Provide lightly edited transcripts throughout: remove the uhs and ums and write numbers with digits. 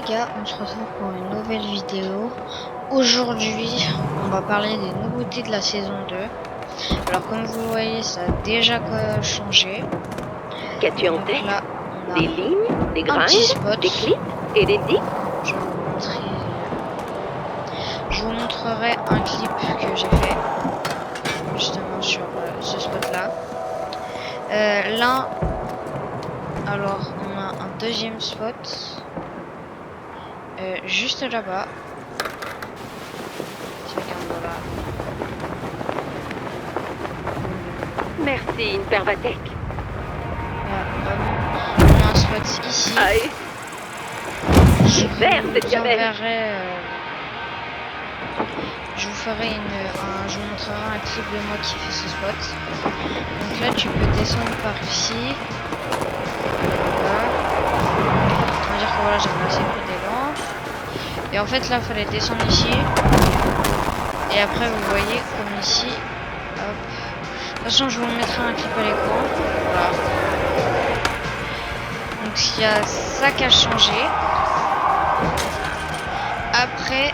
gars, on se retrouve pour une nouvelle vidéo. Aujourd'hui, on va parler des nouveautés de la saison 2. Alors comme vous le voyez, ça a déjà changé. Qu'as-tu en Donc tête? là, on a Des lignes, des un grindes, petit spot. des clips et des dicks? Je vous montrerai un clip que j'ai fait justement sur ce spot là. Là, alors on a un deuxième spot juste là-bas. Merci, une pervatech. On a un spot ici. Aïe. Super, cette gamelle. Je vous ferai je vous montrerai un clip de moi qui fait ce spot. Donc là, tu peux descendre par ici. Voilà. On va dire que voilà, j'avais assez pris d'élan. Et en fait, là, il fallait descendre ici. Et après, vous voyez, comme ici. Hop. De toute façon, je vous mettrai un clip à l'écran. Voilà. Donc, il y a ça qui a changé. Après,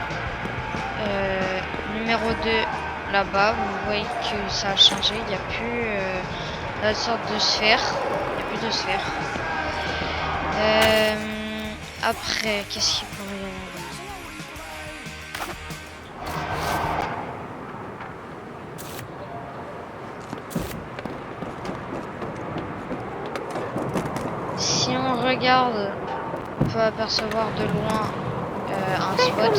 numéro 2, là-bas, vous voyez que ça a changé. Il n'y a plus la sorte de sphère. Il n'y a plus de sphère. Après, qu'est-ce qu'il pourrait y avoir? Si on regarde, on peut apercevoir de loin un spot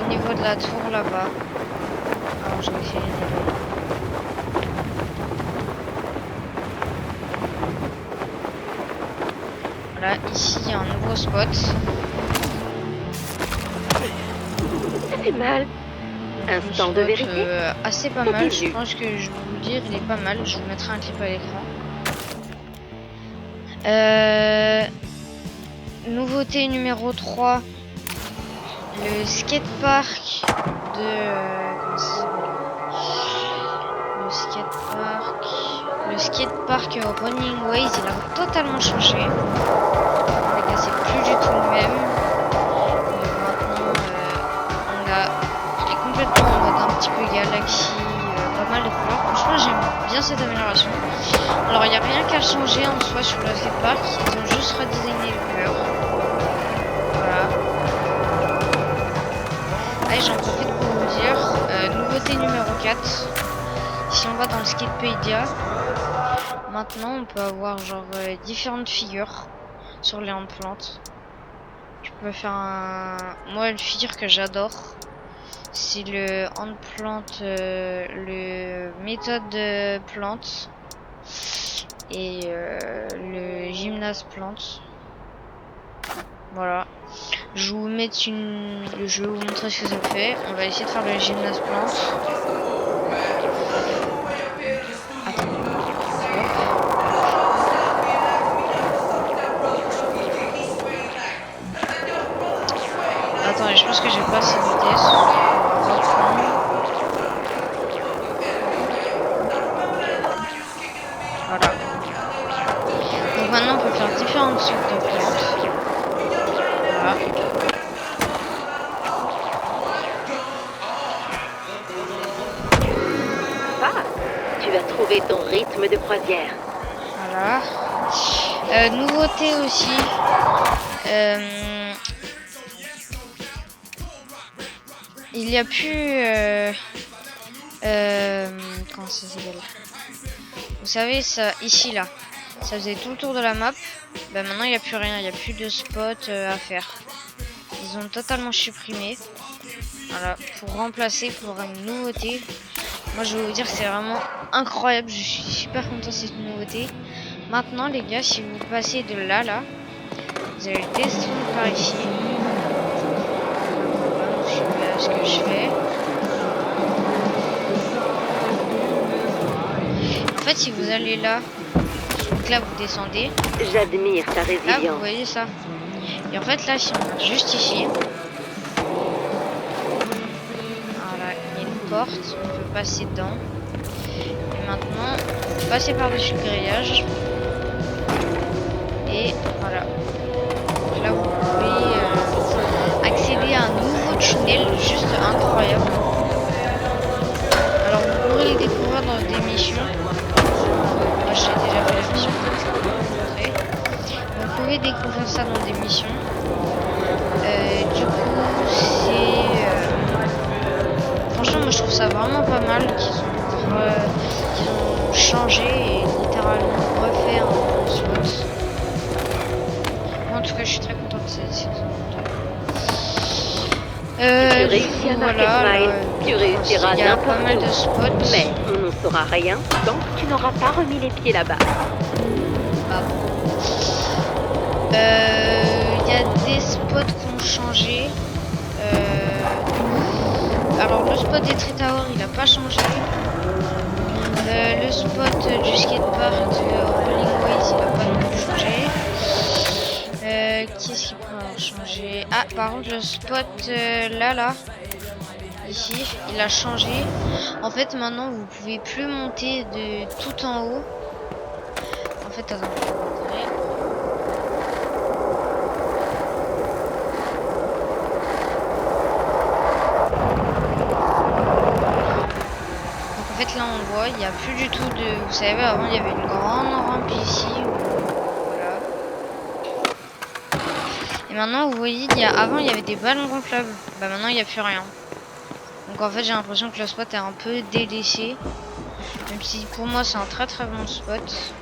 au niveau de la tour là-bas. Alors je vais essayer voilà, ici il y a un nouveau spot. Ça fait mal. Instant de vérité. Assez pas mal, je pense que je vais vous le dire, il est pas mal. Je vous mettrai un clip à l'écran. Nouveauté numéro 3, le skatepark de le skatepark Running Ways, il a totalement changé. Les gars, c'est plus du tout le même. Maintenant, il est complètement en mode un petit peu galaxie, pas mal de couleurs. Franchement, j'aime bien cette amélioration. Alors, il n'y a rien qu'à changer en soi sur le skatepark, ils ont juste redesigné les couleurs. Voilà. Allez, j'en profite pour vous dire, nouveauté numéro 4. Si on va dans le Skatepedia, maintenant on peut avoir genre différentes figures sur les handplantes. Tu peux faire moi, une figure que j'adore, c'est le handplante, le méthode de plante et le gymnase plante. Voilà. Je vais vous montrer ce que ça fait. On va essayer de faire le gymnase plante. Attendez, je pense que j'ai pas assez de vitesse. Voilà. Donc maintenant on peut faire différentes sortes de plantes. Voilà. Ah, tu vas trouver ton rythme de croisière. Voilà. Nouveauté aussi. Il n'y a plus comment ça s'appelle? Vous savez, ça ici là, ça faisait tout le tour de la map. Ben maintenant il n'y a plus rien, il n'y a plus de spot à faire. Ils ont totalement supprimé. Voilà, pour remplacer pour une nouveauté. Moi je vais vous dire que c'est vraiment incroyable, je suis super content de cette nouveauté. Maintenant les gars, si vous passez de là, vous allez descendre par ici. Je sais pas ce que je fais. En fait, si vous allez là, donc là vous descendez. J'admire ta résilience. Là vous voyez ça. Et en fait là, si on va juste ici, voilà, il y a une porte, on peut passer dedans. Et maintenant, on peut passer par-dessus le grillage. Et voilà. ça dans des missions. Du coup, c'est... franchement, moi je trouve ça vraiment pas mal qu'ils ont changé et littéralement refait un spot. Moi, en tout cas, je suis très contente de cette saison 2. Si tu réussis à marquer Smile, tu réussiras il y a n'importe pas mal où. de spots. Mais on n'en saura rien tant que tu n'auras pas remis les pieds là-bas. Ah bon. Il y a des spots qui ont changé. Alors le spot des Tree Towers il a pas changé. Le spot du skatepark Rolling Ways il a pas non plus changé. Qu'est-ce qui peut avoir changé? Ah par contre le spot là ici il a changé. En fait maintenant vous pouvez plus monter de tout en haut. En fait attends, je vais vous montrer. En fait là on voit il n'y a plus du tout de... Vous savez avant il y avait une grande rampe ici. Voilà. Et maintenant vous voyez avant il y avait des ballons gonflables. Bah maintenant il n'y a plus rien. Donc en fait j'ai l'impression que le spot est un peu délaissé. Même si pour moi c'est un très très bon spot.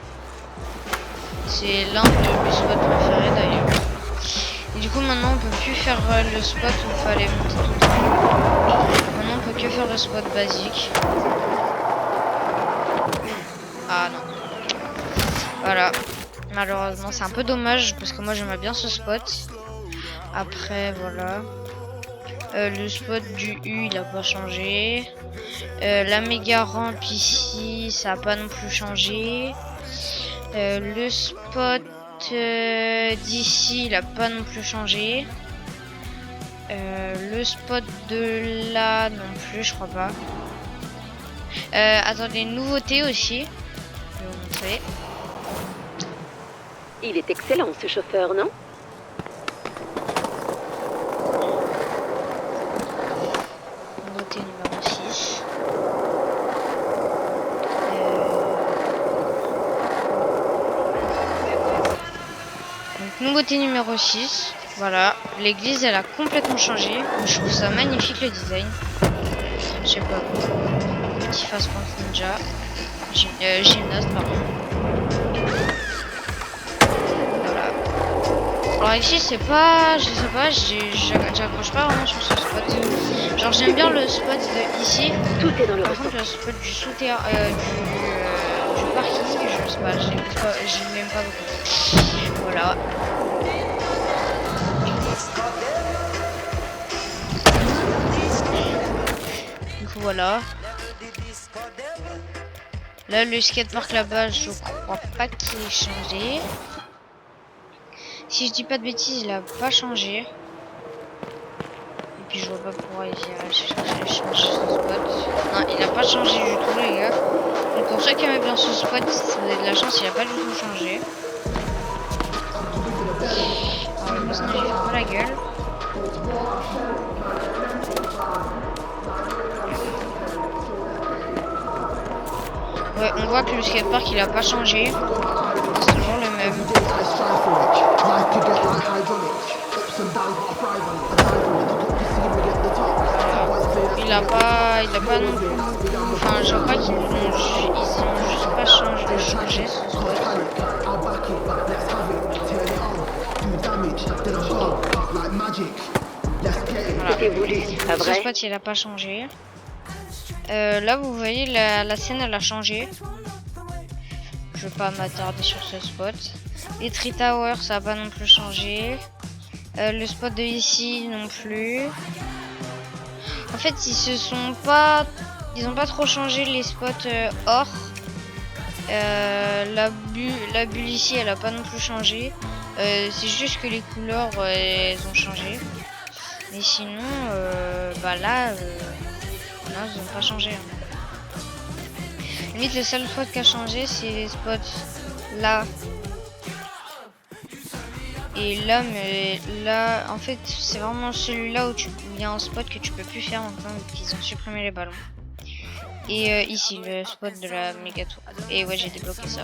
C'est l'un de mes spots préférés d'ailleurs. Et du coup maintenant on peut plus faire le spot où il fallait monter tout le temps. Maintenant on peut que faire le spot basique. Ah non. Voilà. Malheureusement c'est un peu dommage parce que moi j'aimais bien ce spot. Après voilà. Le spot du U il a pas changé. La méga rampe ici ça a pas non plus changé. Le spot d'ici il a pas non plus changé. Le spot de là non plus je crois pas. Attendez, nouveauté aussi. Je vais vous montrer. Il est excellent ce chauffeur, non? Nouveauté numéro 6. Donc nouveauté numéro 6. Voilà. L'église elle a complètement changé. Je trouve ça magnifique le design. Je sais pas. Petit face point ninja. Gymnaste pardon. Voilà. Alors ici c'est pas, je sais pas, j'accroche pas vraiment sur ce spot. Genre j'aime bien le spot de ici. Tout est dans le Par ressort. contre le spot du souterrain, du parking, je sais pas, j'aime même pas beaucoup. Voilà. Du coup voilà. Là le skatepark là-bas je crois pas qu'il ait changé. Si je dis pas de bêtises il a pas changé. Et puis je vois pas pourquoi il a changé ce spot. Non il a pas changé du tout les gars. Donc pour ceux qui aimaient bien ce spot, si vous avez de la chance il a pas du tout changé. Alors le personnage il fait pas la gueule. Ouais, on voit que le skatepark il a pas changé. C'est toujours le même. Il a pas non plus. Enfin, je crois qu'ils ont juste pas changé ce spot. Voilà. C'était voulu, pas Ce vrai? spot il a pas changé. Là vous voyez la scène elle a changé. Je vais pas m'attarder sur ce spot. Les Tree Towers ça a pas non plus changé. Le spot de ici non plus. En fait ils ont pas trop changé les spots or. La bulle ici elle a pas non plus changé. C'est juste que les couleurs elles ont changé. Mais sinon bah là non, ils ont pas changé. Limite le seul spot qui a changé c'est les spots là et là, mais là en fait c'est vraiment celui-là où il y a un spot que tu peux plus faire maintenant qu'ils ont supprimé les ballons. Et ici le spot de la méga tour. Et ouais j'ai débloqué ça.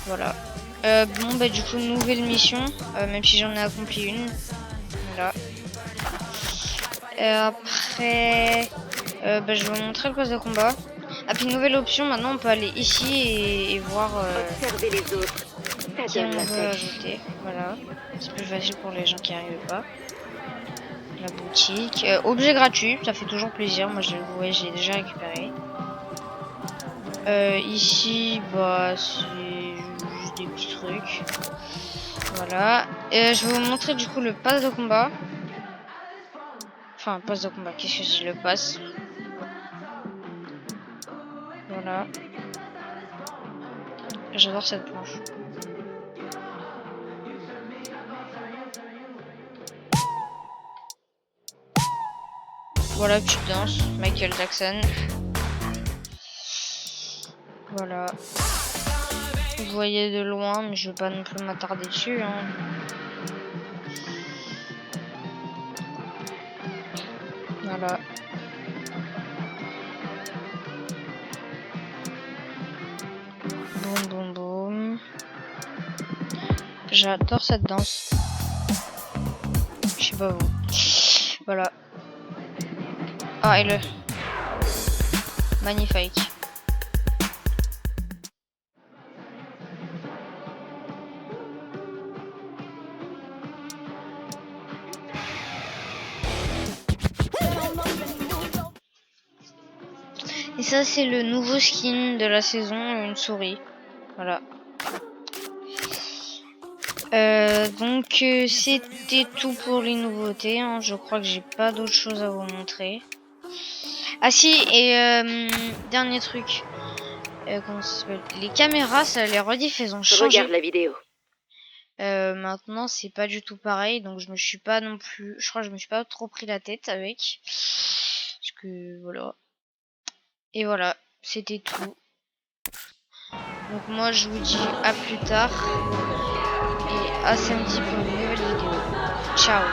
Voilà. Bon bah du coup nouvelle mission, même si j'en ai accompli une. Voilà. Après, bah, je vais vous montrer le poste de combat. Ah puis nouvelle option, maintenant on peut aller ici et voir Observer les autres, ça qui donne on la veut pêche. ajouter. Voilà, c'est plus facile pour les gens qui arrivent pas. La boutique, objet gratuit, ça fait toujours plaisir. Moi j'ai déjà récupéré. Ici, bah c'est juste des petits trucs. Voilà. Je vais vous montrer du coup le pass de combat. Enfin, pass de combat, qu'est-ce que c'est le pass? Voilà. J'adore cette planche. Voilà, petite danse. Michael Jackson. Voilà. Vous voyez de loin, mais je vais pas non plus m'attarder dessus. Hein. Voilà. Boum, boum, boum. J'adore cette danse. Je sais pas vous. Voilà. Ah, et le... Magnifique. Et ça, c'est le nouveau skin de la saison, une souris. Voilà. Donc c'était tout pour les nouveautés. Hein. Je crois que j'ai pas d'autre chose à vous montrer. Ah si, et dernier truc. Comment ça s'appelle? Les caméras, ça, les rediff, elles ont changé. Regarde la vidéo. Maintenant, c'est pas du tout pareil. Donc je me suis pas non plus. Je crois que je me suis pas trop pris la tête avec. Parce que voilà. Et voilà, c'était tout. Donc moi je vous dis à plus tard. Et à samedi pour une nouvelle vidéo. Ciao.